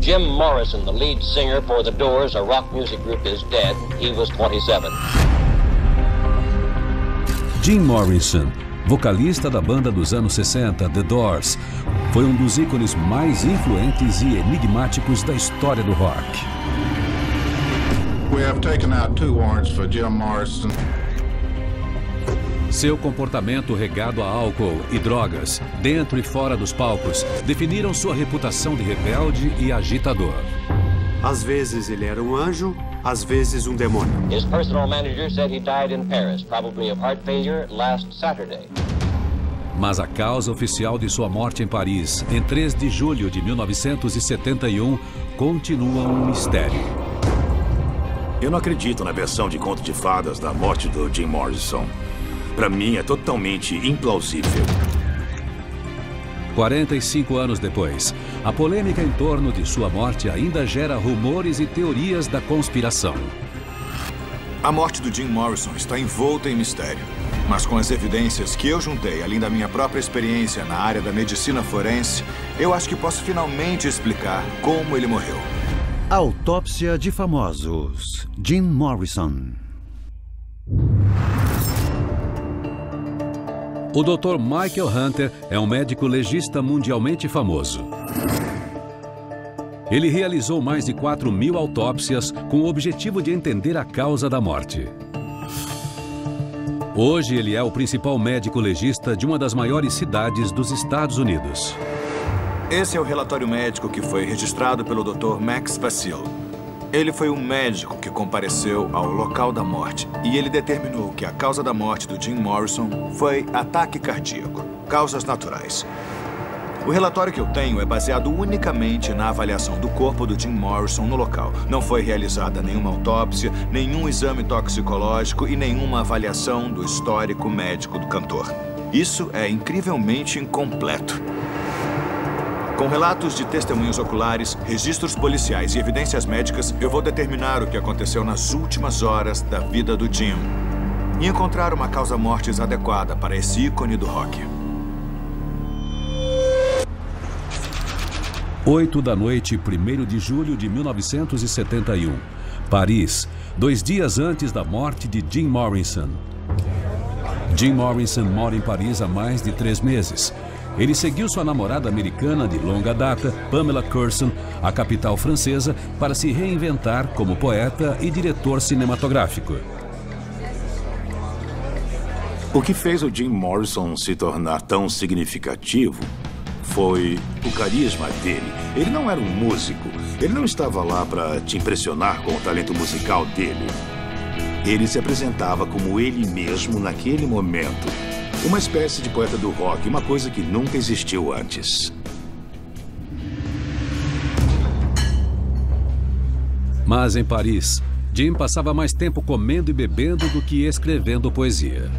Jim Morrison, the lead singer for The Doors, a rock music group, is dead. He was 27. Jim Morrison, vocalista da banda dos anos 60, The Doors, foi um dos ícones mais influentes e enigmáticos da história do rock. We have taken out 2 warrants for Jim Morrison. Seu comportamento regado a álcool e drogas, dentro e fora dos palcos, definiram sua reputação de rebelde e agitador. Às vezes ele era um anjo, às vezes um demônio. His personal manager said he died in Paris, probably of heart failure, last Saturday. Mas a causa oficial de sua morte em Paris, em 3 de julho de 1971, continua um mistério. Eu não acredito na versão de conto de fadas da morte do Jim Morrison. Para mim, é totalmente implausível. 45 anos depois, a polêmica em torno de sua morte ainda gera rumores e teorias da conspiração. A morte do Jim Morrison está envolta em mistério. Mas com as evidências que eu juntei, além da minha própria experiência na área da medicina forense, eu acho que posso finalmente explicar como ele morreu. Autópsia de famosos. Jim Morrison. O Dr. Michael Hunter é um médico legista mundialmente famoso. Ele realizou mais de 4.000 autópsias com o objetivo de entender a causa da morte. Hoje ele é o principal médico legista de uma das maiores cidades dos Estados Unidos. Esse é o relatório médico que foi registrado pelo Dr. Max Vassil. Ele foi um médico que compareceu ao local da morte e ele determinou que a causa da morte do Jim Morrison foi ataque cardíaco, causas naturais. O relatório que eu tenho é baseado unicamente na avaliação do corpo do Jim Morrison no local. Não foi realizada nenhuma autópsia, nenhum exame toxicológico e nenhuma avaliação do histórico médico do cantor. Isso é incrivelmente incompleto. Com relatos de testemunhos oculares, registros policiais e evidências médicas, eu vou determinar o que aconteceu nas últimas horas da vida do Jim e encontrar uma causa-mortes adequada para esse ícone do rock. 8 da noite, 1º de julho de 1971. Paris, 2 dias antes da morte de Jim Morrison. Jim Morrison mora em Paris há mais de 3 meses. Ele seguiu sua namorada americana de longa data, Pamela Curson, à capital francesa, para se reinventar como poeta e diretor cinematográfico. O que fez o Jim Morrison se tornar tão significativo foi o carisma dele. Ele não era um músico. Ele não estava lá para te impressionar com o talento musical dele. Ele se apresentava como ele mesmo naquele momento. Uma espécie de poeta do rock, uma coisa que nunca existiu antes. Mas em Paris, Jim passava mais tempo comendo e bebendo do que escrevendo poesia.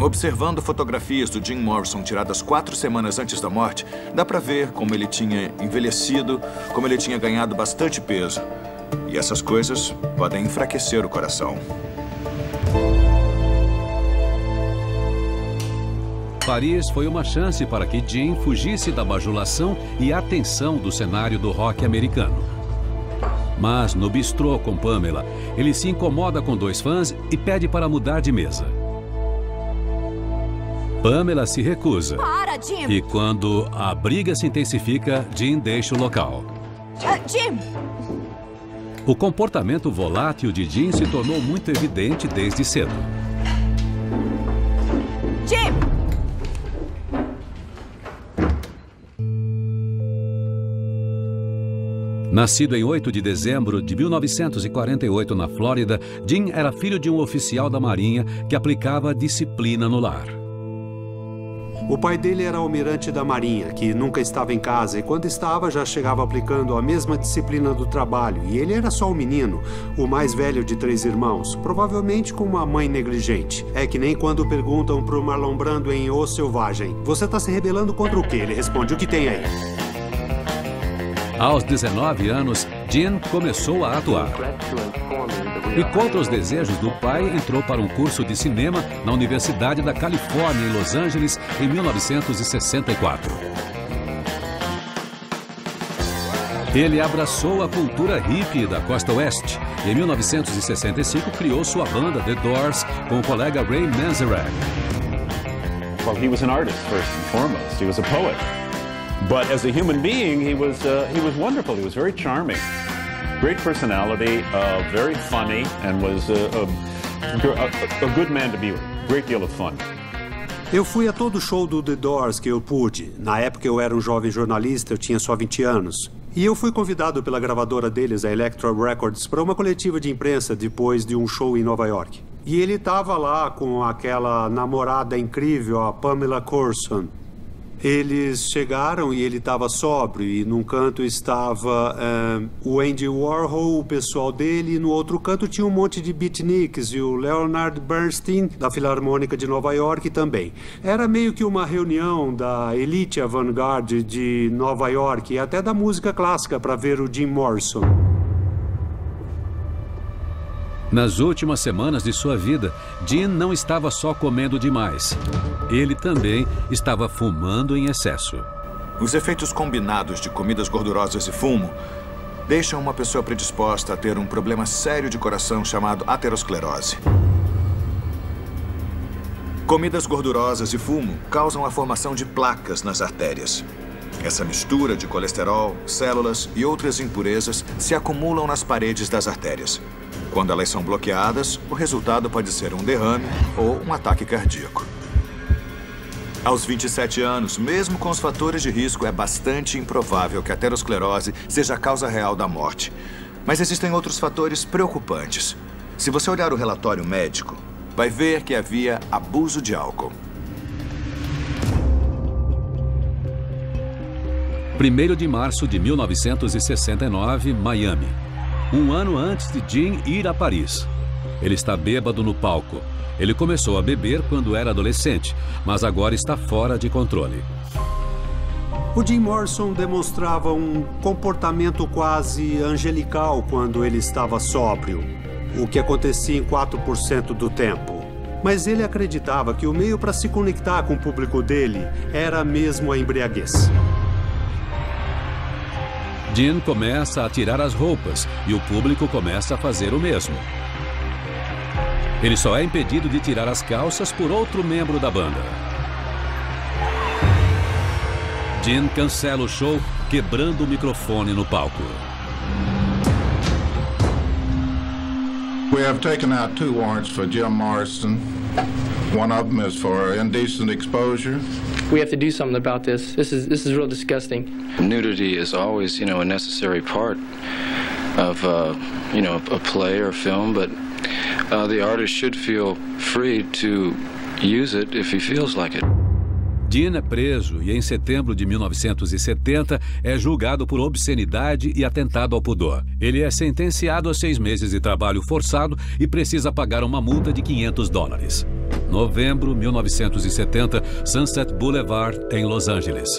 Observando fotografias do Jim Morrison tiradas 4 semanas antes da morte, dá pra ver como ele tinha envelhecido, como ele tinha ganhado bastante peso. E essas coisas podem enfraquecer o coração. Paris foi uma chance para que Jim fugisse da bajulação e atenção do cenário do rock americano. Mas no bistrô com Pamela, ele se incomoda com 2 fãs e pede para mudar de mesa. Pamela se recusa. Para, Jim! E quando a briga se intensifica, Jim deixa o local. Jim! O comportamento volátil de Jim se tornou muito evidente desde cedo. Jim! Nascido em 8 de dezembro de 1948 na Flórida, Jim era filho de um oficial da Marinha que aplicava disciplina no lar. O pai dele era almirante da Marinha, que nunca estava em casa e quando estava já chegava aplicando a mesma disciplina do trabalho. E ele era só um menino, o mais velho de 3 irmãos, provavelmente com uma mãe negligente. É que nem quando perguntam pro Marlon Brando em O Selvagem: você tá se rebelando contra o quê? Ele responde: o que tem aí? Aos 19 anos, Jim começou a atuar. E contra os desejos do pai, entrou para um curso de cinema na Universidade da Califórnia, em Los Angeles, em 1964. Ele abraçou a cultura hippie da costa oeste. Em 1965, criou sua banda The Doors com o colega Ray Manzarek. Well, he was an artist first and foremost. He was a poet. But as a human being, he was wonderful. He was very charming. Great personality, very funny, and was a good man to be with. Great deal of fun. Eu fui a todo show do The Doors que eu pude. Na época eu era um jovem jornalista, eu tinha só 20 anos. E eu fui convidado pela gravadora deles, a Elektra Records, para uma coletiva de imprensa depois de um show em Nova York. E ele estava lá com aquela namorada incrível, a Pamela Courson. Eles chegaram e ele estava sóbrio, e num canto estava o Andy Warhol, o pessoal dele, e no outro canto tinha um monte de beatniks e o Leonard Bernstein, da Filarmônica de Nova York também. Era meio que uma reunião da elite avant-garde de Nova York e até da música clássica para ver o Jim Morrison. Nas últimas semanas de sua vida, Gene não estava só comendo demais. Ele também estava fumando em excesso. Os efeitos combinados de comidas gordurosas e fumo deixam uma pessoa predisposta a ter um problema sério de coração chamado aterosclerose. Comidas gordurosas e fumo causam a formação de placas nas artérias. Essa mistura de colesterol, células e outras impurezas se acumulam nas paredes das artérias. Quando elas são bloqueadas, o resultado pode ser um derrame ou um ataque cardíaco. Aos 27 anos, mesmo com os fatores de risco, é bastante improvável que a aterosclerose seja a causa real da morte. Mas existem outros fatores preocupantes. Se você olhar o relatório médico, vai ver que havia abuso de álcool. 1º de março de 1969, Miami. Um ano antes de Gene ir a Paris. Ele está bêbado no palco. Ele começou a beber quando era adolescente, mas agora está fora de controle. O Jim Morrison demonstrava um comportamento quase angelical quando ele estava sóbrio, o que acontecia em 4% do tempo. Mas ele acreditava que o meio para se conectar com o público dele era mesmo a embriaguez. Gene começa a tirar as roupas e o público começa a fazer o mesmo. Ele só é impedido de tirar as calças por outro membro da banda. Gene cancela o show, quebrando o microfone no palco. We have taken out 2 warrants for Jim Morrison. One of them is for indecent exposure. We have to do something about this. This is real disgusting. Nudity is always, a necessary part of, a play or film, but the artist should feel free to use it if he feels like it. Gene é preso e em setembro de 1970 é julgado por obscenidade e atentado ao pudor. Ele é sentenciado a 6 meses de trabalho forçado e precisa pagar uma multa de $500. Novembro 1970, Sunset Boulevard, em Los Angeles.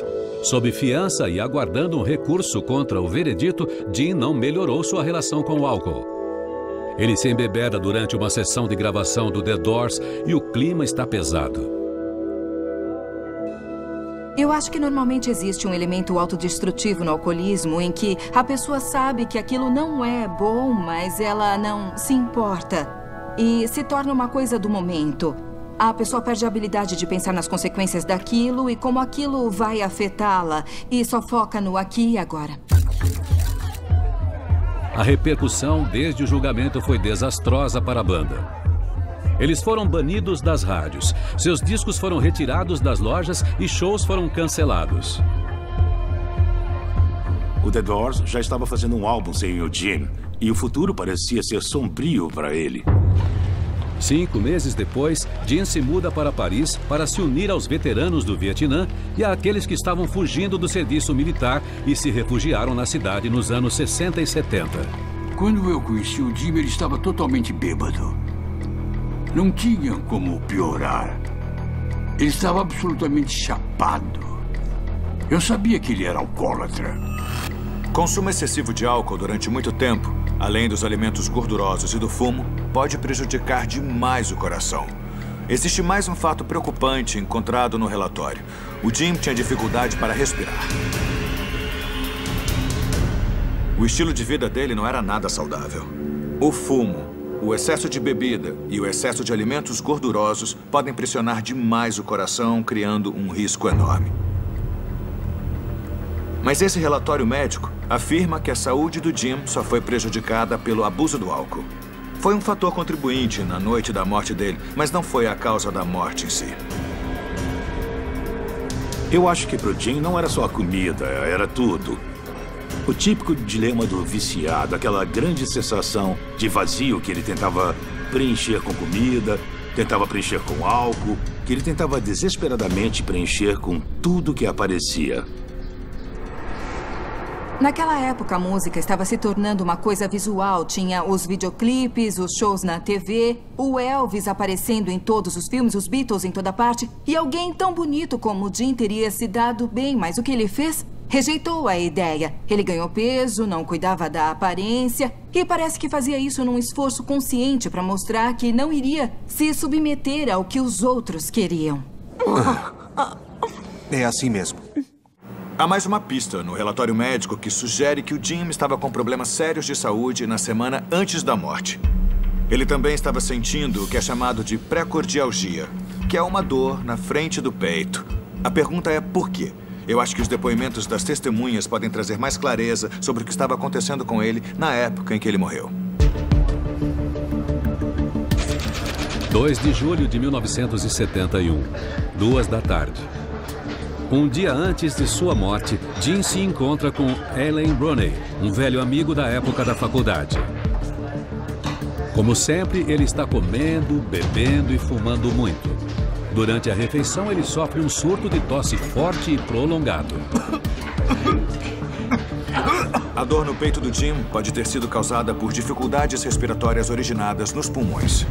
Sob fiança e aguardando um recurso contra o veredito, Gene não melhorou sua relação com o álcool. Ele se embebeda durante uma sessão de gravação do The Doors e o clima está pesado. Eu acho que normalmente existe um elemento autodestrutivo no alcoolismo em que a pessoa sabe que aquilo não é bom, mas ela não se importa e se torna uma coisa do momento. A pessoa perde a habilidade de pensar nas consequências daquilo e como aquilo vai afetá-la e só foca no aqui e agora. A repercussão desde o julgamento foi desastrosa para a banda. Eles foram banidos das rádios, seus discos foram retirados das lojas e shows foram cancelados. O The Doors já estava fazendo um álbum sem o Jim, e o futuro parecia ser sombrio para ele. 5 meses depois, Gene se muda para Paris para se unir aos veteranos do Vietnã e àqueles que estavam fugindo do serviço militar e se refugiaram na cidade nos anos 60 e 70. Quando eu conheci o Jim, ele estava totalmente bêbado. Não tinha como piorar. Ele estava absolutamente chapado. Eu sabia que ele era alcoólatra. Consumo excessivo de álcool durante muito tempo, além dos alimentos gordurosos e do fumo, pode prejudicar demais o coração. Existe mais um fato preocupante encontrado no relatório. O Jim tinha dificuldade para respirar. O estilo de vida dele não era nada saudável. O fumo, o excesso de bebida e o excesso de alimentos gordurosos podem pressionar demais o coração, criando um risco enorme. Mas esse relatório médico afirma que a saúde do Jim só foi prejudicada pelo abuso do álcool. Foi um fator contribuinte na noite da morte dele, mas não foi a causa da morte em si. Eu acho que pro Jim não era só a comida, era tudo. O típico dilema do viciado, aquela grande sensação de vazio que ele tentava preencher com comida, tentava preencher com álcool, que ele tentava desesperadamente preencher com tudo que aparecia. Naquela época, a música estava se tornando uma coisa visual. Tinha os videoclipes, os shows na TV, o Elvis aparecendo em todos os filmes, os Beatles em toda parte. E alguém tão bonito como o Jim teria se dado bem, mas o que ele fez? Rejeitou a ideia. Ele ganhou peso, não cuidava da aparência e parece que fazia isso num esforço consciente para mostrar que não iria se submeter ao que os outros queriam. É assim mesmo. Há mais uma pista no relatório médico que sugere que o Jim estava com problemas sérios de saúde na semana antes da morte. Ele também estava sentindo o que é chamado de pré-cardialgia, que é uma dor na frente do peito. A pergunta é por quê? Eu acho que os depoimentos das testemunhas podem trazer mais clareza sobre o que estava acontecendo com ele na época em que ele morreu. 2 de julho de 1971, 2 da tarde. Um dia antes de sua morte, Jim se encontra com Ellen Rooney, um velho amigo da época da faculdade. Como sempre, ele está comendo, bebendo e fumando muito. Durante a refeição, ele sofre um surto de tosse forte e prolongado. A dor no peito do Jim pode ter sido causada por dificuldades respiratórias originadas nos pulmões.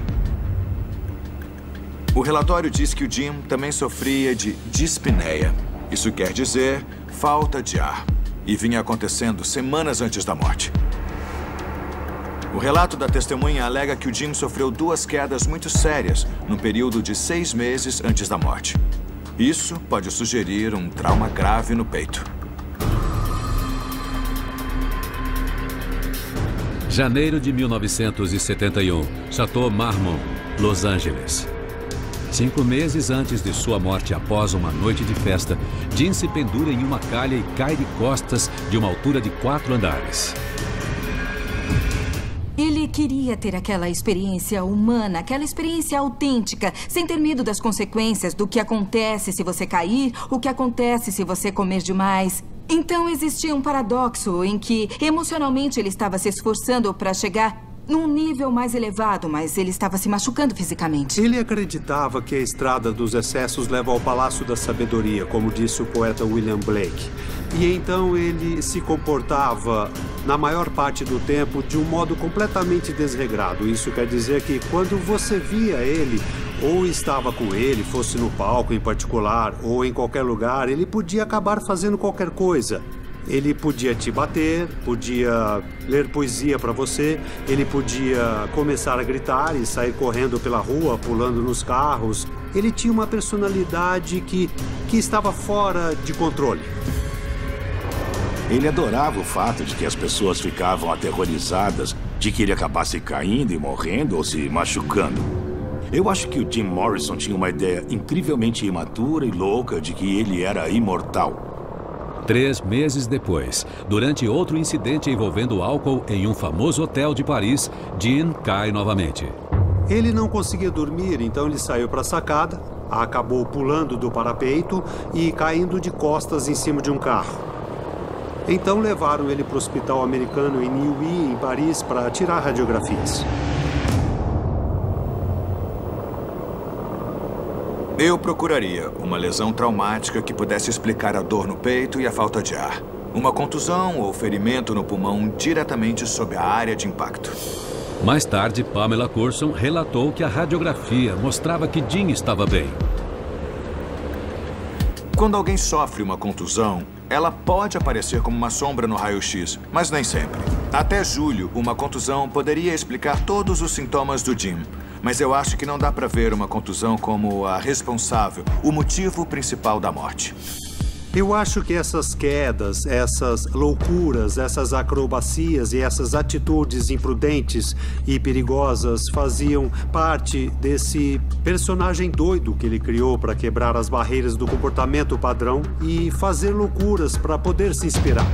O relatório diz que o Jim também sofria de dispneia. Isso quer dizer falta de ar. E vinha acontecendo semanas antes da morte. O relato da testemunha alega que o Jim sofreu 2 quedas muito sérias no período de 6 meses antes da morte. Isso pode sugerir um trauma grave no peito. Janeiro de 1971, Chateau Marmont, Los Angeles. 5 meses antes de sua morte, após uma noite de festa, Jim se pendura em uma calha e cai de costas de uma altura de 4 andares. Ele queria ter aquela experiência humana, aquela experiência autêntica, sem ter medo das consequências do que acontece se você cair, o que acontece se você comer demais. Então existia um paradoxo em que, emocionalmente, ele estava se esforçando para chegar num nível mais elevado, mas ele estava se machucando fisicamente. Ele acreditava que a estrada dos excessos leva ao Palácio da Sabedoria, como disse o poeta William Blake. E então ele se comportava, na maior parte do tempo, de um modo completamente desregrado. Isso quer dizer que quando você via ele, ou estava com ele, fosse no palco em particular, ou em qualquer lugar, ele podia acabar fazendo qualquer coisa. Ele podia te bater, podia ler poesia para você, ele podia começar a gritar e sair correndo pela rua, pulando nos carros. Ele tinha uma personalidade que estava fora de controle. Ele adorava o fato de que as pessoas ficavam aterrorizadas de que ele acabasse caindo e morrendo ou se machucando. Eu acho que o Jim Morrison tinha uma ideia incrivelmente imatura e louca de que ele era imortal. 3 meses depois, durante outro incidente envolvendo álcool em um famoso hotel de Paris, Jim cai novamente. Ele não conseguia dormir, então ele saiu para a sacada, acabou pulando do parapeito e caindo de costas em cima de um carro. Então levaram ele para o hospital americano em Neuilly, em Paris, para tirar radiografias. Eu procuraria uma lesão traumática que pudesse explicar a dor no peito e a falta de ar. Uma contusão ou ferimento no pulmão diretamente sob a área de impacto. Mais tarde, Pamela Courson relatou que a radiografia mostrava que Jim estava bem. Quando alguém sofre uma contusão, ela pode aparecer como uma sombra no raio-x, mas nem sempre. Até julho, uma contusão poderia explicar todos os sintomas do Jim. Mas eu acho que não dá para ver uma contusão como a responsável, o motivo principal da morte. Eu acho que essas quedas, essas loucuras, essas acrobacias e essas atitudes imprudentes e perigosas faziam parte desse personagem doido que ele criou para quebrar as barreiras do comportamento padrão e fazer loucuras para poder se inspirar.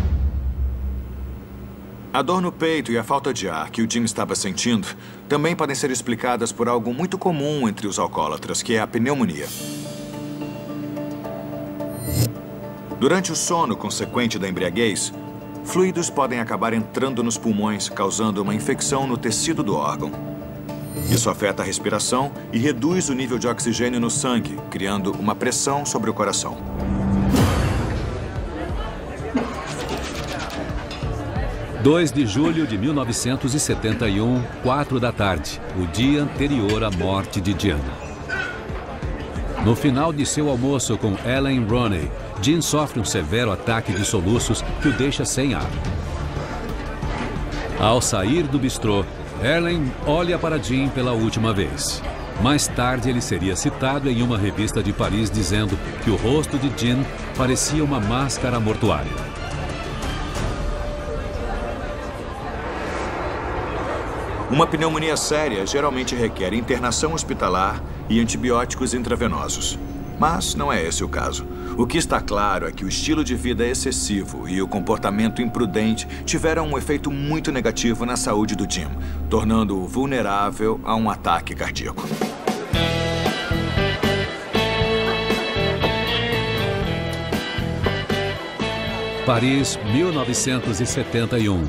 A dor no peito e a falta de ar que o Jim estava sentindo também podem ser explicadas por algo muito comum entre os alcoólatras, que é a pneumonia. Durante o sono consequente da embriaguez, fluidos podem acabar entrando nos pulmões, causando uma infecção no tecido do órgão. Isso afeta a respiração e reduz o nível de oxigênio no sangue, criando uma pressão sobre o coração. 2 de julho de 1971, 4 da tarde, o dia anterior à morte de Jim. No final de seu almoço com Ellen Roney, Jim sofre um severo ataque de soluços que o deixa sem ar. Ao sair do bistrô, Ellen olha para Jim pela última vez. Mais tarde, ele seria citado em uma revista de Paris dizendo que o rosto de Jim parecia uma máscara mortuária. Uma pneumonia séria geralmente requer internação hospitalar e antibióticos intravenosos. Mas não é esse o caso. O que está claro é que o estilo de vida excessivo e o comportamento imprudente tiveram um efeito muito negativo na saúde do Jim, tornando-o vulnerável a um ataque cardíaco. Paris, 1971.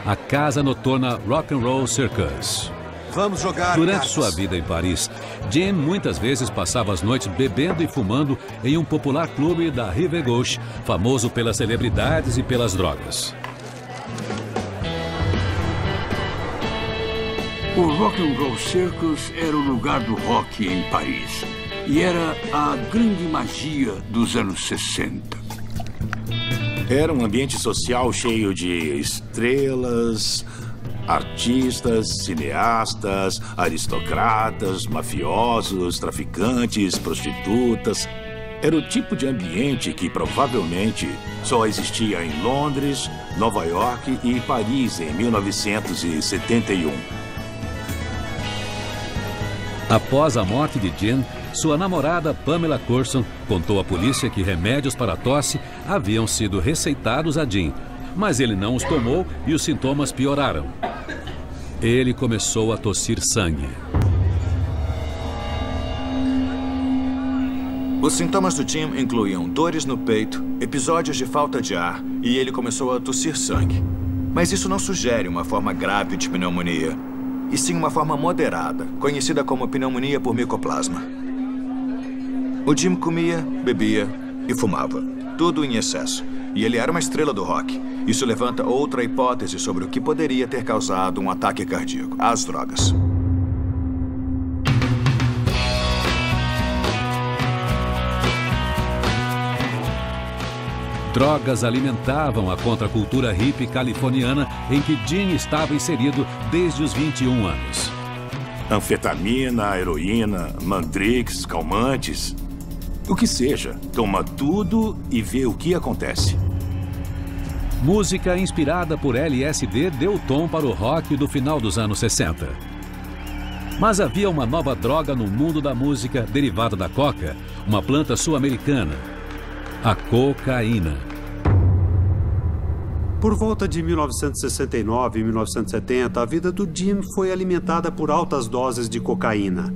A casa noturna Rock and Roll Circus. Vamos jogar, Durante Carlos. sua vida em Paris, Jim muitas vezes passava as noites bebendo e fumando em um popular clube da Rive Gauche, famoso pelas celebridades e pelas drogas. O Rock and Roll Circus era o lugar do rock em Paris. E era a grande magia dos anos 60. Era um ambiente social cheio de estrelas, artistas, cineastas, aristocratas, mafiosos, traficantes, prostitutas. Era o tipo de ambiente que provavelmente só existia em Londres, Nova York e Paris em 1971. Após a morte de Jim, sua namorada Pamela Courson contou à polícia que remédios para a tosse haviam sido receitados a Jim, mas ele não os tomou e os sintomas pioraram. Ele começou a tossir sangue. Os sintomas do Jim incluíam dores no peito, episódios de falta de ar e ele começou a tossir sangue. Mas isso não sugere uma forma grave de pneumonia, e sim uma forma moderada, conhecida como pneumonia por micoplasma. O Jim comia, bebia e fumava, tudo em excesso. E ele era uma estrela do rock. Isso levanta outra hipótese sobre o que poderia ter causado um ataque cardíaco: as drogas. Drogas alimentavam a contracultura hippie californiana em que Jim estava inserido desde os 21 anos. Anfetamina, heroína, mandrix, calmantes. O que seja, toma tudo e vê o que acontece. Música inspirada por LSD deu tom para o rock do final dos anos 60. Mas havia uma nova droga no mundo da música derivada da coca, uma planta sul-americana: a cocaína. Por volta de 1969 e 1970, a vida do Jim foi alimentada por altas doses de cocaína.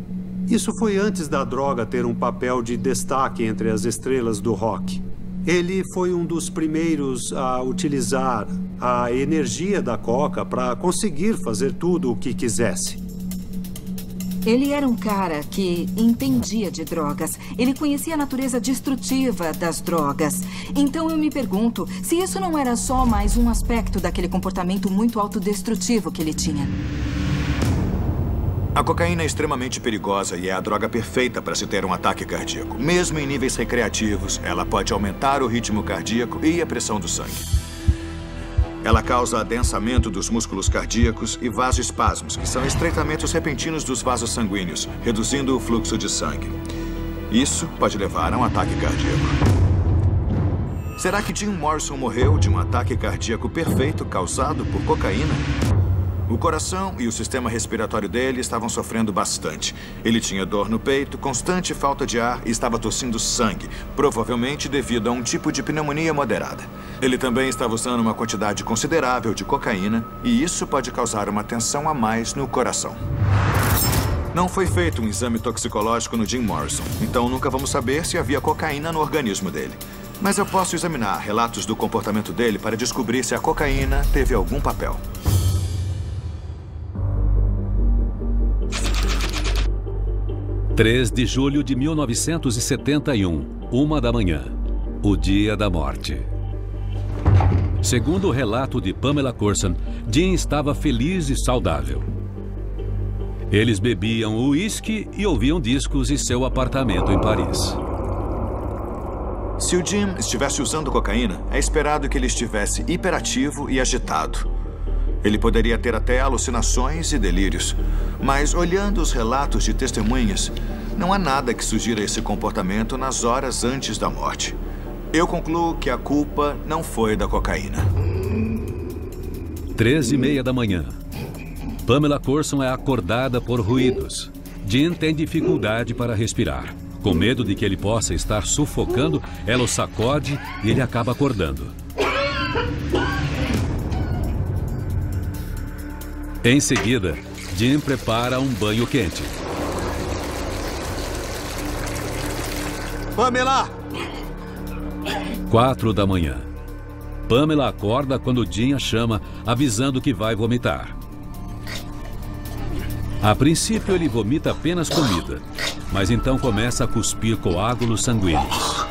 Isso foi antes da droga ter um papel de destaque entre as estrelas do rock. Ele foi um dos primeiros a utilizar a energia da coca para conseguir fazer tudo o que quisesse. Ele era um cara que entendia de drogas. Ele conhecia a natureza destrutiva das drogas. Então eu me pergunto se isso não era só mais um aspecto daquele comportamento muito autodestrutivo que ele tinha. A cocaína é extremamente perigosa e é a droga perfeita para se ter um ataque cardíaco. Mesmo em níveis recreativos, ela pode aumentar o ritmo cardíaco e a pressão do sangue. Ela causa adensamento dos músculos cardíacos e vasoespasmos, que são estreitamentos repentinos dos vasos sanguíneos, reduzindo o fluxo de sangue. Isso pode levar a um ataque cardíaco. Será que Jim Morrison morreu de um ataque cardíaco perfeito causado por cocaína? O coração e o sistema respiratório dele estavam sofrendo bastante. Ele tinha dor no peito, constante falta de ar e estava tossindo sangue, provavelmente devido a um tipo de pneumonia moderada. Ele também estava usando uma quantidade considerável de cocaína e isso pode causar uma tensão a mais no coração. Não foi feito um exame toxicológico no Jim Morrison, então nunca vamos saber se havia cocaína no organismo dele. Mas eu posso examinar relatos do comportamento dele para descobrir se a cocaína teve algum papel. 3 de julho de 1971, 1 da manhã, o dia da morte. Segundo o relato de Pamela Courson, Jim estava feliz e saudável. Eles bebiam uísque e ouviam discos em seu apartamento em Paris. Se o Jim estivesse usando cocaína, é esperado que ele estivesse hiperativo e agitado. Ele poderia ter até alucinações e delírios. Mas, olhando os relatos de testemunhas, não há nada que sugira esse comportamento nas horas antes da morte. Eu concluo que a culpa não foi da cocaína. 3h30 da manhã. Pamela Courson é acordada por ruídos. Jim tem dificuldade para respirar. Com medo de que ele possa estar sufocando, ela o sacode e ele acaba acordando. Em seguida, Jim prepara um banho quente. Pamela! 4 da manhã. Pamela acorda quando Jim a chama, avisando que vai vomitar. A princípio, ele vomita apenas comida, mas então começa a cuspir coágulos sanguíneos.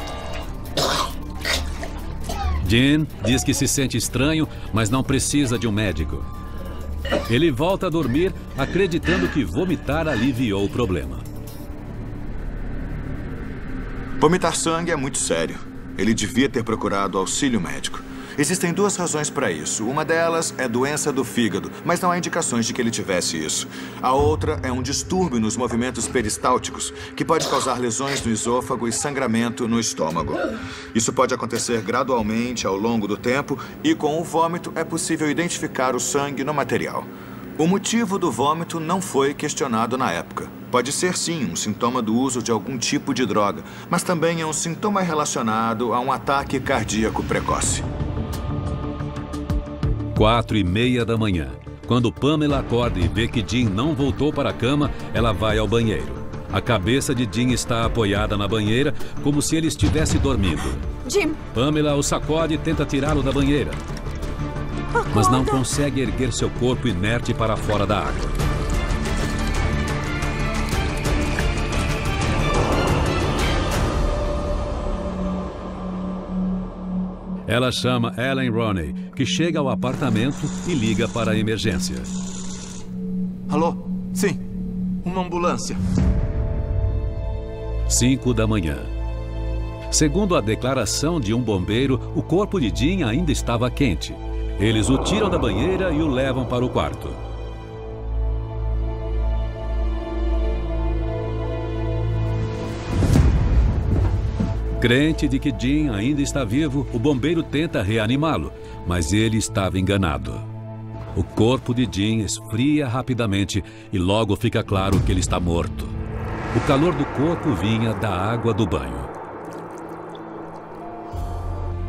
Jim diz que se sente estranho, mas não precisa de um médico. Ele volta a dormir, acreditando que vomitar aliviou o problema. Vomitar sangue é muito sério. Ele devia ter procurado auxílio médico. Existem 2 razões para isso. Uma delas é doença do fígado, mas não há indicações de que ele tivesse isso. A outra é um distúrbio nos movimentos peristálticos, que pode causar lesões no esôfago e sangramento no estômago. Isso pode acontecer gradualmente ao longo do tempo e com o vômito é possível identificar o sangue no material. O motivo do vômito não foi questionado na época. Pode ser, sim, um sintoma do uso de algum tipo de droga, mas também é um sintoma relacionado a um ataque cardíaco precoce. 4h30 da manhã. Quando Pamela acorda e vê que Jim não voltou para a cama, ela vai ao banheiro. A cabeça de Jim está apoiada na banheira, como se ele estivesse dormindo. Jim! Pamela o sacode e tenta tirá-lo da banheira. Mas não consegue erguer seu corpo inerte para fora da água. Ela chama Ellen Roney, que chega ao apartamento e liga para a emergência. Alô? Sim, uma ambulância. 5 da manhã. Segundo a declaração de um bombeiro, o corpo de Jim ainda estava quente. Eles o tiram da banheira e o levam para o quarto. Crente de que Jim ainda está vivo, o bombeiro tenta reanimá-lo, mas ele estava enganado. O corpo de Jim esfria rapidamente e logo fica claro que ele está morto. O calor do corpo vinha da água do banho.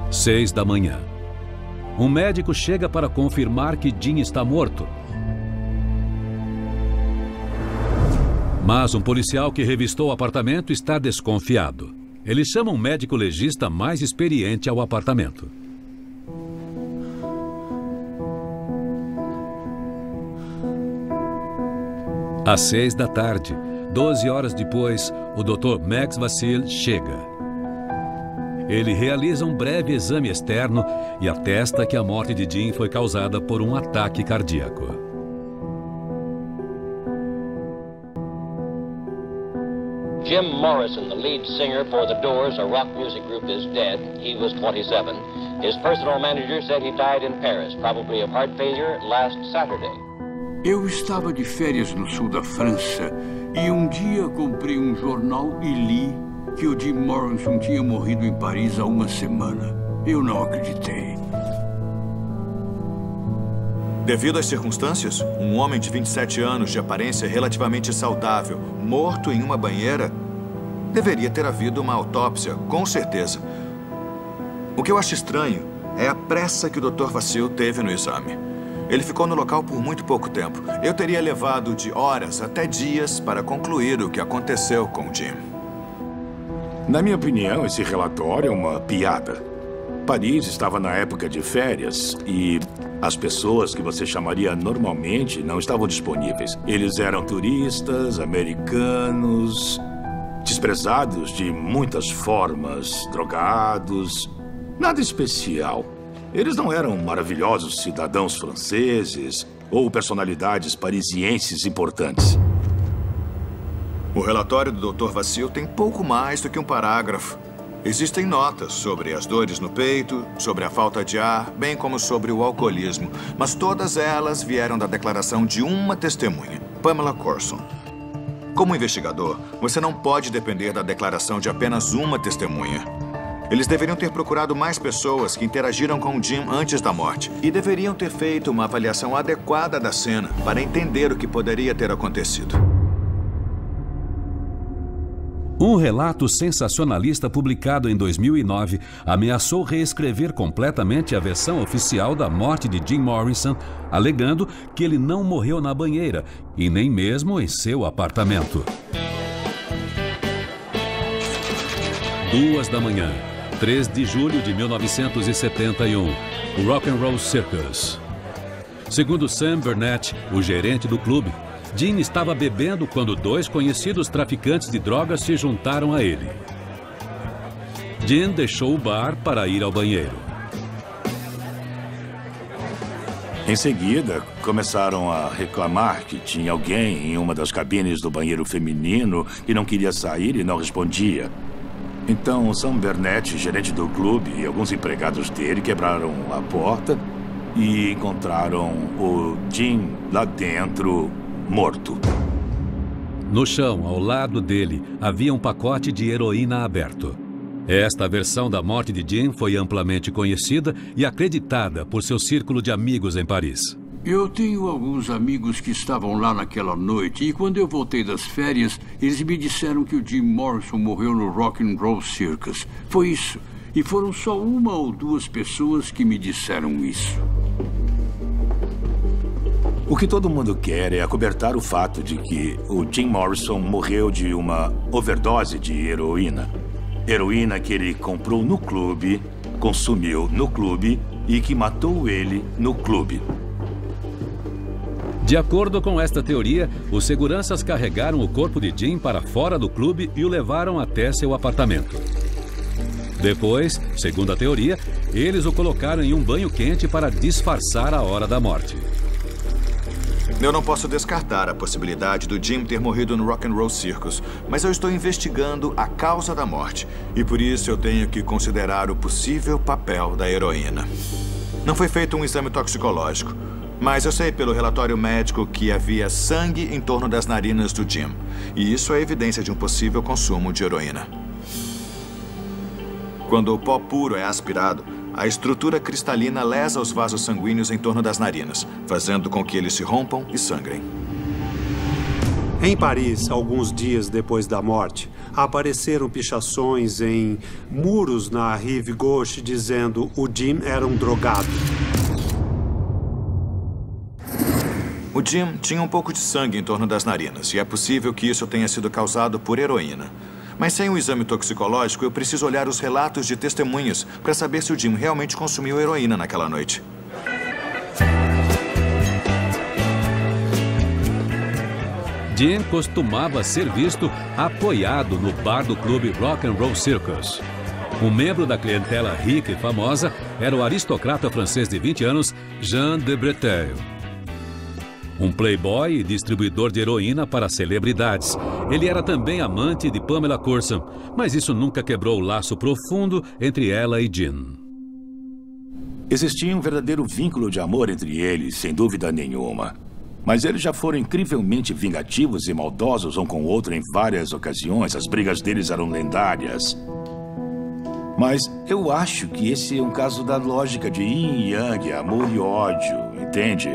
6 da manhã. Um médico chega para confirmar que Jim está morto. Mas um policial que revistou o apartamento está desconfiado. Ele chama um médico legista mais experiente ao apartamento. Às 6 da tarde, 12 horas depois, o Dr. Max Vassil chega. Ele realiza um breve exame externo e atesta que a morte de Jim foi causada por um ataque cardíaco. Jim Morrison, the lead singer for The Doors, a rock music group, is dead. He was 27. His personal manager said he died in Paris, probably of heart failure, last Saturday. Eu estava de férias no sul da França e um dia comprei um jornal e li que o Jim Morrison tinha morrido em Paris há uma semana. Eu não acreditei. Devido às circunstâncias, um homem de 27 anos de aparência relativamente saudável, morto em uma banheira, deveria ter havido uma autópsia, com certeza. O que eu acho estranho é a pressa que o Dr. Vassil teve no exame. Ele ficou no local por muito pouco tempo. Eu teria levado de horas até dias para concluir o que aconteceu com Jim. Na minha opinião, esse relatório é uma piada. Paris estava na época de férias e as pessoas que você chamaria normalmente não estavam disponíveis. Eles eram turistas, americanos, desprezados de muitas formas, drogados, nada especial. Eles não eram maravilhosos cidadãos franceses ou personalidades parisienses importantes. O relatório do Dr. Vassil tem pouco mais do que um parágrafo. Existem notas sobre as dores no peito, sobre a falta de ar, bem como sobre o alcoolismo. Mas todas elas vieram da declaração de uma testemunha, Pamela Corson. Como investigador, você não pode depender da declaração de apenas uma testemunha. Eles deveriam ter procurado mais pessoas que interagiram com Jim antes da morte. E deveriam ter feito uma avaliação adequada da cena para entender o que poderia ter acontecido. Um relato sensacionalista publicado em 2009 ameaçou reescrever completamente a versão oficial da morte de Jim Morrison, alegando que ele não morreu na banheira e nem mesmo em seu apartamento. 2 da manhã, 3 de julho de 1971, o Rock and Roll Circus. Segundo Sam Burnett, o gerente do clube, Jim estava bebendo quando 2 conhecidos traficantes de drogas se juntaram a ele. Jim deixou o bar para ir ao banheiro. Em seguida, começaram a reclamar que tinha alguém em uma das cabines do banheiro feminino que não queria sair e não respondia. Então, Sam Burnett, gerente do clube, e alguns empregados dele quebraram a porta e encontraram o Jim lá dentro, morto. No chão, ao lado dele, havia um pacote de heroína aberto. Esta versão da morte de Jim foi amplamente conhecida e acreditada por seu círculo de amigos em Paris. Eu tenho alguns amigos que estavam lá naquela noite e quando eu voltei das férias, eles me disseram que o Jim Morrison morreu no Rock and Roll Circus. Foi isso. E foram só 1 ou 2 pessoas que me disseram isso. O que todo mundo quer é acobertar o fato de que o Jim Morrison morreu de uma overdose de heroína. Heroína que ele comprou no clube, consumiu no clube e que matou ele no clube. De acordo com esta teoria, os seguranças carregaram o corpo de Jim para fora do clube e o levaram até seu apartamento. Depois, segundo a teoria, eles o colocaram em um banho quente para disfarçar a hora da morte. Eu não posso descartar a possibilidade do Jim ter morrido no Rock and Roll Circus, mas eu estou investigando a causa da morte e por isso eu tenho que considerar o possível papel da heroína. Não foi feito um exame toxicológico, mas eu sei pelo relatório médico que havia sangue em torno das narinas do Jim, e isso é evidência de um possível consumo de heroína. Quando o pó puro é aspirado, a estrutura cristalina lesa os vasos sanguíneos em torno das narinas, fazendo com que eles se rompam e sangrem. Em Paris, alguns dias depois da morte, apareceram pichações em muros na Rive Gauche dizendo o Jim era um drogado. O Jim tinha um pouco de sangue em torno das narinas e é possível que isso tenha sido causado por heroína. Mas sem um exame toxicológico, eu preciso olhar os relatos de testemunhas para saber se o Jim realmente consumiu heroína naquela noite. Jim costumava ser visto apoiado no bar do clube Rock and Roll Circus. Um membro da clientela rica e famosa era o aristocrata francês de 20 anos, Jean de Breteuil. Um playboy e distribuidor de heroína para celebridades. Ele era também amante de Pamela Corson, mas isso nunca quebrou o laço profundo entre ela e Jim. Existia um verdadeiro vínculo de amor entre eles, sem dúvida nenhuma. Mas eles já foram incrivelmente vingativos e maldosos um com o outro em várias ocasiões. As brigas deles eram lendárias. Mas eu acho que esse é um caso da lógica de yin e yang, amor e ódio, entende?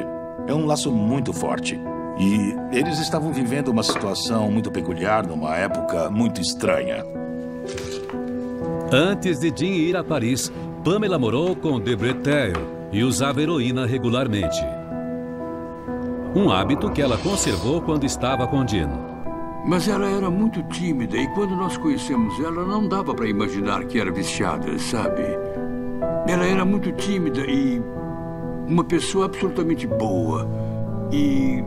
É um laço muito forte. E eles estavam vivendo uma situação muito peculiar numa época muito estranha. Antes de Jim ir a Paris, Pamela morou com De Bretel e usava heroína regularmente. Um hábito que ela conservou quando estava com Jim. Mas ela era muito tímida e quando nós conhecemos ela, não dava para imaginar que era viciada, sabe? Ela era muito tímida e uma pessoa absolutamente boa. E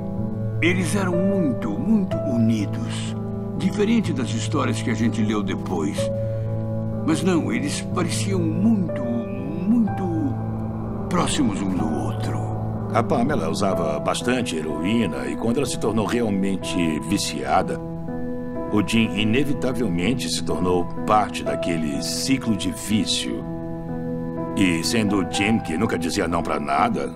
eles eram muito, muito unidos. Diferente das histórias que a gente leu depois. Mas não, eles pareciam muito, muito próximos um do outro. A Pamela usava bastante heroína e quando ela se tornou realmente viciada, o Jim inevitavelmente se tornou parte daquele ciclo de vício. E sendo o Jim que nunca dizia não para nada,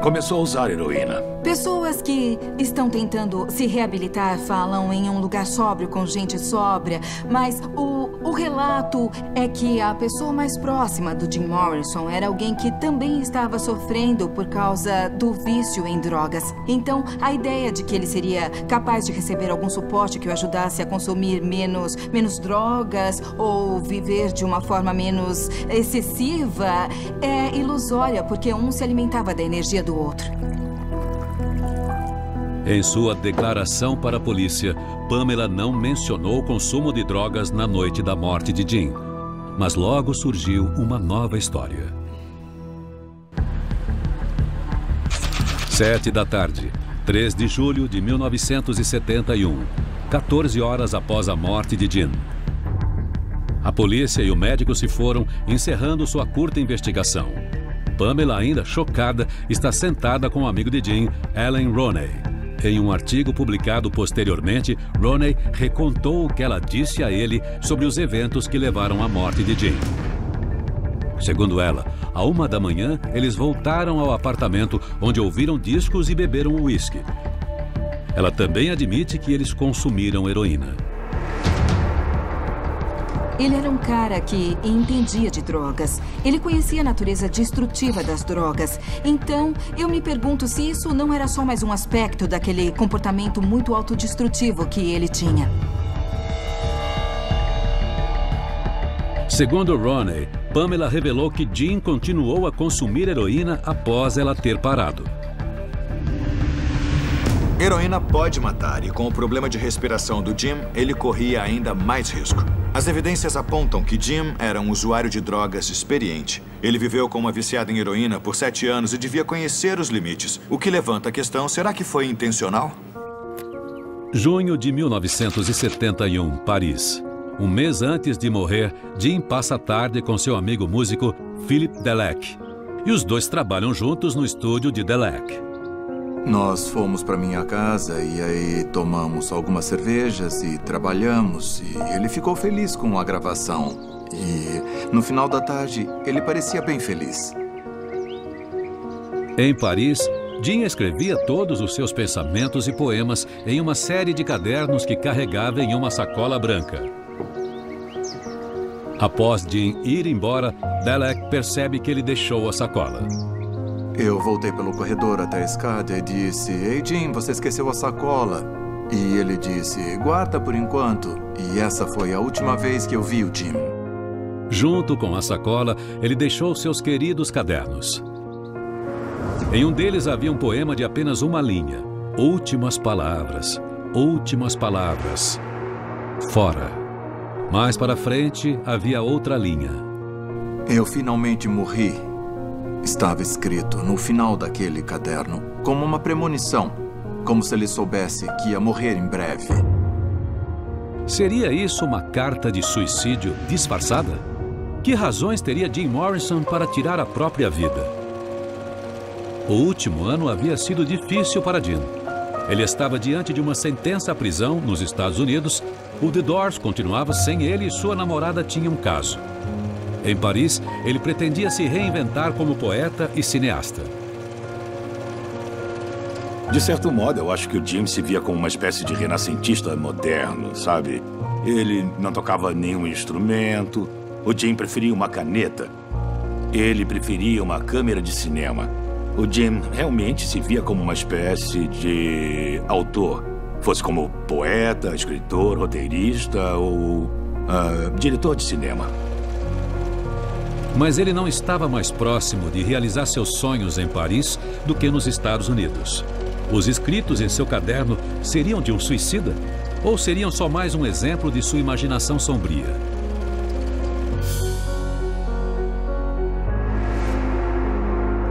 começou a usar heroína. Pessoas que estão tentando se reabilitar falam em um lugar sóbrio com gente sóbria, mas o relato é que a pessoa mais próxima do Jim Morrison era alguém que também estava sofrendo por causa do vício em drogas. Então, a ideia de que ele seria capaz de receber algum suporte que o ajudasse a consumir menos drogas ou viver de uma forma menos excessiva é ilusória, porque um se alimentava da energia do outro. Em sua declaração para a polícia, Pamela não mencionou o consumo de drogas na noite da morte de Jim. Mas logo surgiu uma nova história. 7h, 3 de julho de 1971, 14 horas após a morte de Jim. A polícia e o médico se foram, encerrando sua curta investigação. Pamela, ainda chocada, está sentada com o amigo de Jim, Alan Roney. Em um artigo publicado posteriormente, Roney recontou o que ela disse a ele sobre os eventos que levaram à morte de Jim. Segundo ela, à 1h da manhã, eles voltaram ao apartamento onde ouviram discos e beberam uísque. Ela também admite que eles consumiram heroína. Ele era um cara que entendia de drogas. Ele conhecia a natureza destrutiva das drogas. Então, eu me pergunto se isso não era só mais um aspecto daquele comportamento muito autodestrutivo que ele tinha. Segundo Roney, Pamela revelou que Jim continuou a consumir heroína após ela ter parado. Heroína pode matar e com o problema de respiração do Jim, ele corria ainda mais risco. As evidências apontam que Jim era um usuário de drogas experiente. Ele viveu com uma viciada em heroína por 7 anos e devia conhecer os limites. O que levanta a questão, será que foi intencional? Junho de 1971, Paris. Um mês antes de morrer, Jim passa a tarde com seu amigo músico Philip Delac. E os dois trabalham juntos no estúdio de Delac. Nós fomos para minha casa e aí tomamos algumas cervejas e trabalhamos. E ele ficou feliz com a gravação. E no final da tarde, ele parecia bem feliz. Em Paris, Jim escrevia todos os seus pensamentos e poemas em uma série de cadernos que carregava em uma sacola branca. Após Jim ir embora, Delac percebe que ele deixou a sacola. Eu voltei pelo corredor até a escada e disse: "Ei, Jim, você esqueceu a sacola." E ele disse: "Guarda por enquanto." E essa foi a última vez que eu vi o Jim. Junto com a sacola, ele deixou seus queridos cadernos. Em um deles havia um poema de apenas uma linha. Últimas palavras, fora. Mais para frente, havia outra linha. Eu finalmente morri. Estava escrito no final daquele caderno, como uma premonição, como se ele soubesse que ia morrer em breve. Seria isso uma carta de suicídio disfarçada? Que razões teria Jim Morrison para tirar a própria vida? O último ano havia sido difícil para Jim. Ele estava diante de uma sentença à prisão nos Estados Unidos. O The Doors continuava sem ele e sua namorada tinha um caso. Em Paris, ele pretendia se reinventar como poeta e cineasta. De certo modo, eu acho que o Jim se via como uma espécie de renascentista moderno, sabe? Ele não tocava nenhum instrumento, O Jim preferia uma caneta. Ele preferia uma câmera de cinema. O Jim realmente se via como uma espécie de autor. Fosse como poeta, escritor, roteirista ou diretor de cinema. Mas ele não estava mais próximo de realizar seus sonhos em Paris do que nos Estados Unidos. Os escritos em seu caderno seriam de um suicida? Ou seriam só mais um exemplo de sua imaginação sombria?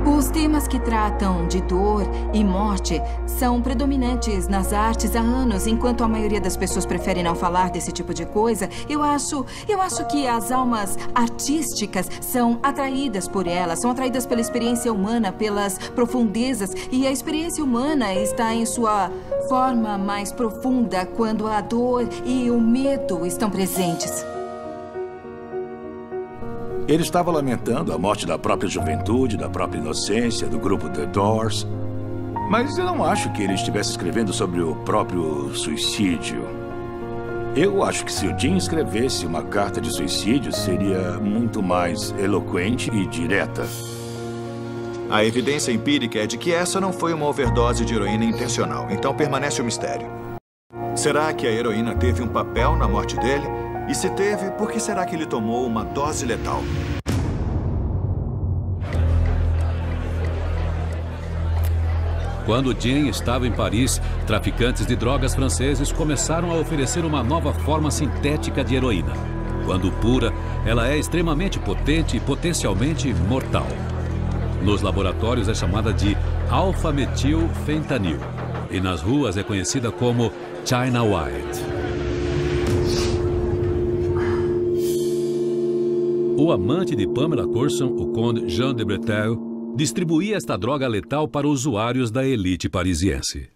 Os temas que tratam de dor e morte são predominantes nas artes há anos, enquanto a maioria das pessoas prefere não falar desse tipo de coisa. Eu acho que as almas artísticas são atraídas por elas, são atraídas pela experiência humana, pelas profundezas, e a experiência humana está em sua forma mais profunda quando a dor e o medo estão presentes. Ele estava lamentando a morte da própria juventude, da própria inocência, do grupo The Doors. Mas eu não acho que ele estivesse escrevendo sobre o próprio suicídio. Eu acho que se o Jim escrevesse uma carta de suicídio, seria muito mais eloquente e direta. A evidência empírica é de que essa não foi uma overdose de heroína intencional, então permanece o mistério. Será que a heroína teve um papel na morte dele? E se teve, por que será que ele tomou uma dose letal? Quando Jim estava em Paris, traficantes de drogas franceses começaram a oferecer uma nova forma sintética de heroína. Quando pura, ela é extremamente potente e potencialmente mortal. Nos laboratórios é chamada de alfa-metilfentanil e nas ruas é conhecida como China White. O amante de Pamela Courson, o conde Jean de Breteuil, distribuía esta droga letal para usuários da elite parisiense.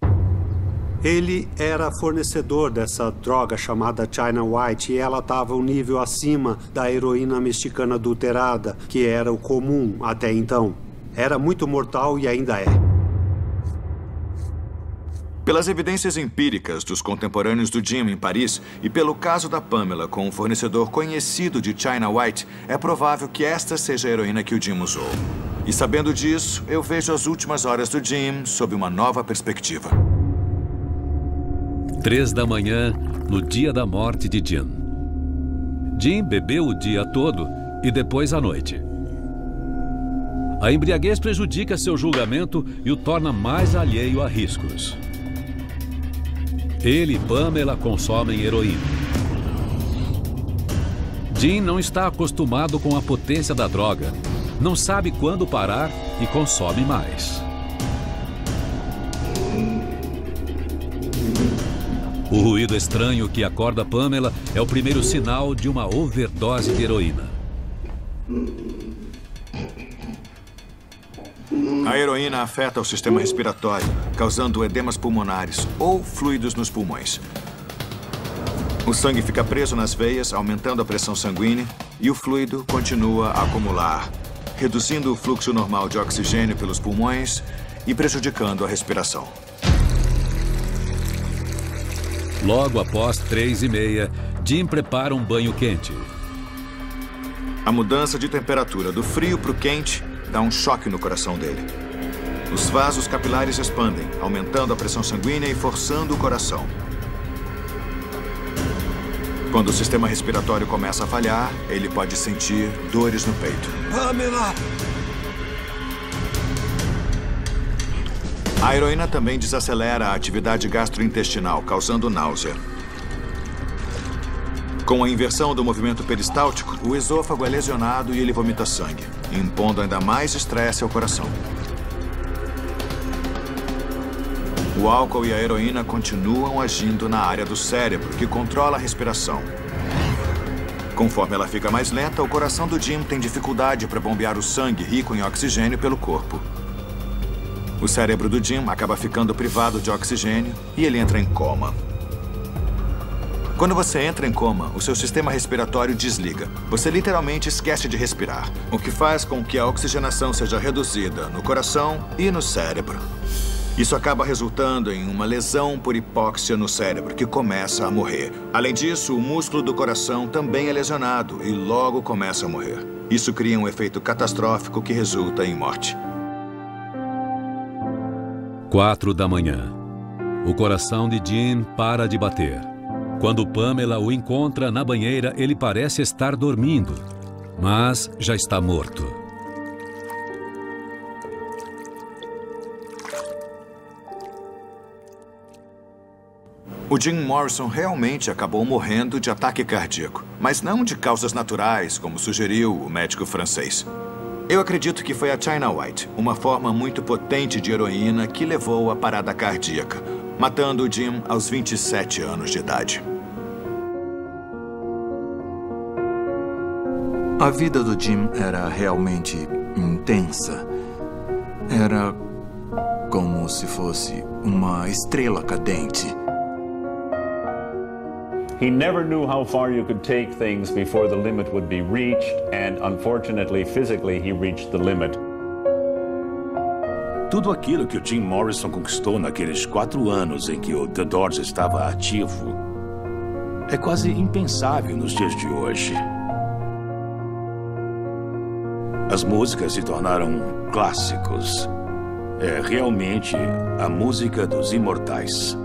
Ele era fornecedor dessa droga chamada China White e ela estava um nível acima da heroína mexicana adulterada, que era o comum até então. Era muito mortal e ainda é. Pelas evidências empíricas dos contemporâneos do Jim em Paris e pelo caso da Pamela com um fornecedor conhecido de China White, é provável que esta seja a heroína que o Jim usou. E sabendo disso, eu vejo as últimas horas do Jim sob uma nova perspectiva. 3 da manhã, no dia da morte de Jim. Jim bebeu o dia todo e depois à noite. A embriaguez prejudica seu julgamento e o torna mais alheio a riscos. Ele e Pamela consomem heroína. Jim não está acostumado com a potência da droga, não sabe quando parar e consome mais. O ruído estranho que acorda Pamela é o primeiro sinal de uma overdose de heroína. A heroína afeta o sistema respiratório, causando edemas pulmonares ou fluidos nos pulmões. O sangue fica preso nas veias, aumentando a pressão sanguínea, e o fluido continua a acumular, reduzindo o fluxo normal de oxigênio pelos pulmões e prejudicando a respiração. Logo após 3h30, Jim prepara um banho quente. A mudança de temperatura do frio para o quente dá um choque no coração dele. Os vasos capilares expandem, aumentando a pressão sanguínea e forçando o coração. Quando o sistema respiratório começa a falhar, ele pode sentir dores no peito. Pamela! A heroína também desacelera a atividade gastrointestinal, causando náusea. Com a inversão do movimento peristáltico, o esôfago é lesionado e ele vomita sangue, impondo ainda mais estresse ao coração. O álcool e a heroína continuam agindo na área do cérebro, que controla a respiração. Conforme ela fica mais lenta, o coração do Jim tem dificuldade para bombear o sangue rico em oxigênio pelo corpo. O cérebro do Jim acaba ficando privado de oxigênio e ele entra em coma. Quando você entra em coma, o seu sistema respiratório desliga. Você literalmente esquece de respirar, o que faz com que a oxigenação seja reduzida no coração e no cérebro. Isso acaba resultando em uma lesão por hipóxia no cérebro, que começa a morrer. Além disso, o músculo do coração também é lesionado e logo começa a morrer. Isso cria um efeito catastrófico que resulta em morte. 4 da manhã. O coração de Jim para de bater. Quando Pamela o encontra na banheira, ele parece estar dormindo, mas já está morto. O Jim Morrison realmente acabou morrendo de ataque cardíaco, mas não de causas naturais, como sugeriu o médico francês. Eu acredito que foi a China White, uma forma muito potente de heroína que levou à parada cardíaca, matando o Jim aos 27 anos de idade. A vida do Jim era realmente intensa. Era como se fosse uma estrela cadente. He never knew how far you could take things before the limit would be reached, and unfortunately, physically, he reached the limit. Tudo aquilo que o Jim Morrison conquistou naqueles 4 anos em que o The Doors estava ativo é quase impensável nos dias de hoje. As músicas se tornaram clássicos. É realmente a música dos imortais.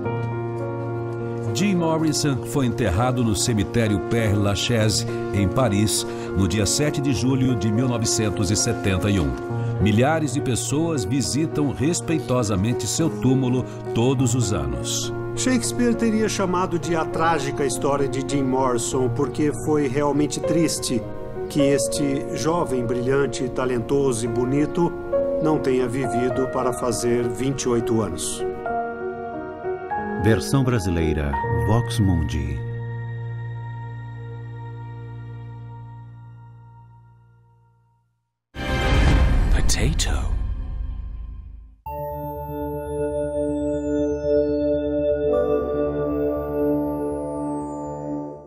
Jim Morrison foi enterrado no cemitério Père Lachaise, em Paris, no dia 7 de julho de 1971. Milhares de pessoas visitam respeitosamente seu túmulo todos os anos. Shakespeare teria chamado de a trágica história de Jim Morrison porque foi realmente triste que este jovem, brilhante, talentoso e bonito não tenha vivido para fazer 28 anos. Versão brasileira, Vox Mundi. Potato.